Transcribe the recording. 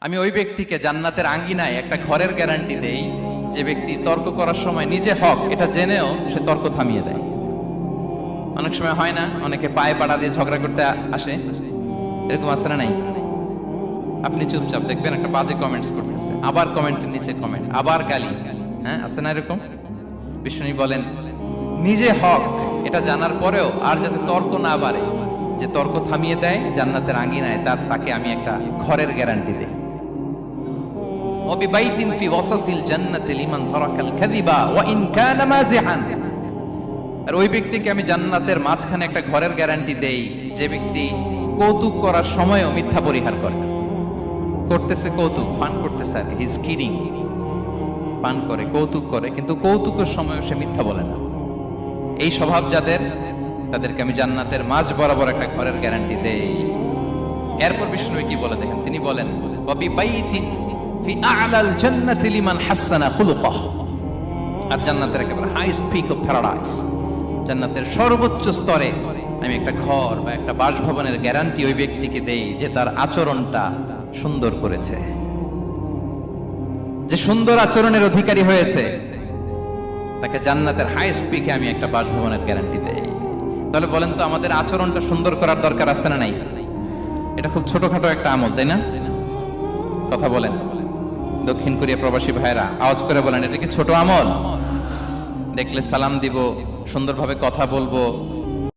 আমি ওই ব্যক্তিকে জান্নাতের আঙ্গিনায় একটা ঘরের গ্যারান্টি দেই যে ব্যক্তি তর্ক করার সময় নিজে হক এটা জেনেও সে তর্ক থামিয়ে দেয়। অনেক সময় হয় না, অনেকে পায়ে পাড়া দিয়ে ঝগড়া করতে আসে, এরকম আছে না নাই? আপনি চুপচাপ দেখবেন একটা বাজে কমেন্টস করতেছে, আবার কমেন্টের নিচে কমেন্ট, আবার গালি, হ্যাঁ আছে না এরকম? বিষ্ণু বলেন নিজে হক এটা জানার পরেও আর যাতে তর্ক না বাড়ে, যে তর্ক থামিয়ে দেয় জান্নাতের আঙ্গিনায় তাকে আমি একটা ঘরের গ্যারান্টি দেই। وببيت في وسط الجنة لمن ترك الكذب وإن كان مازحا। আর ওই ব্যক্তিকে আমি জান্নাতের মাঝখানে একটা ঘরের গ্যারান্টি দেই যে ব্যক্তি কৌতুক করার সময়ও মিথ্যা পরিহার করে। করতেছে কৌতুক, ফান করতেছে, আর হি ইজ কিডিং, পান করে, কৌতুক করে, কিন্তু কৌতুকের সময়ও সে মিথ্যা বলে না। এই স্বভাব যাদের, তাদেরকে আমি জান্নাতের মাঝ বরাবর একটা ঘরের গ্যারান্টি দেই। এরপর বিষ্ণু কি বলে দেখেন, তিনি বলেন ওয়াবিবাইতিন ফি আ'লাল জান্নাতি লিমান হাসানা খুলুকাহু। আর জান্নাতের একেবারে হাইস্ট পিক অফ প্যারাডাইস, জান্নাতের সর্বোচ্চ স্তরে আমি একটা ঘর বা একটা বাসভবনের গ্যারান্টি ওই ব্যক্তিকে দেই যে তার আচরণটা সুন্দর করেছে, যে সুন্দর আচরণের অধিকারী হয়েছে, তাকে জান্নাতের হাইস্ট পিকে আমি একটা বাসভবনের গ্যারান্টি দেই। তাহলে বলেন তো আমাদের আচরণটা সুন্দর করার দরকার আছে না নাই? এটা খুব ছোটখাটো একটা আমল, তাই না? কথা বলেন, দক্ষিণ কোরিয়া প্রবাসী ভাইরা আওয়াজ করে বলেন, এটা কি ছোট আমল? দেখলে সালাম দিব, সুন্দরভাবে কথা বলবো,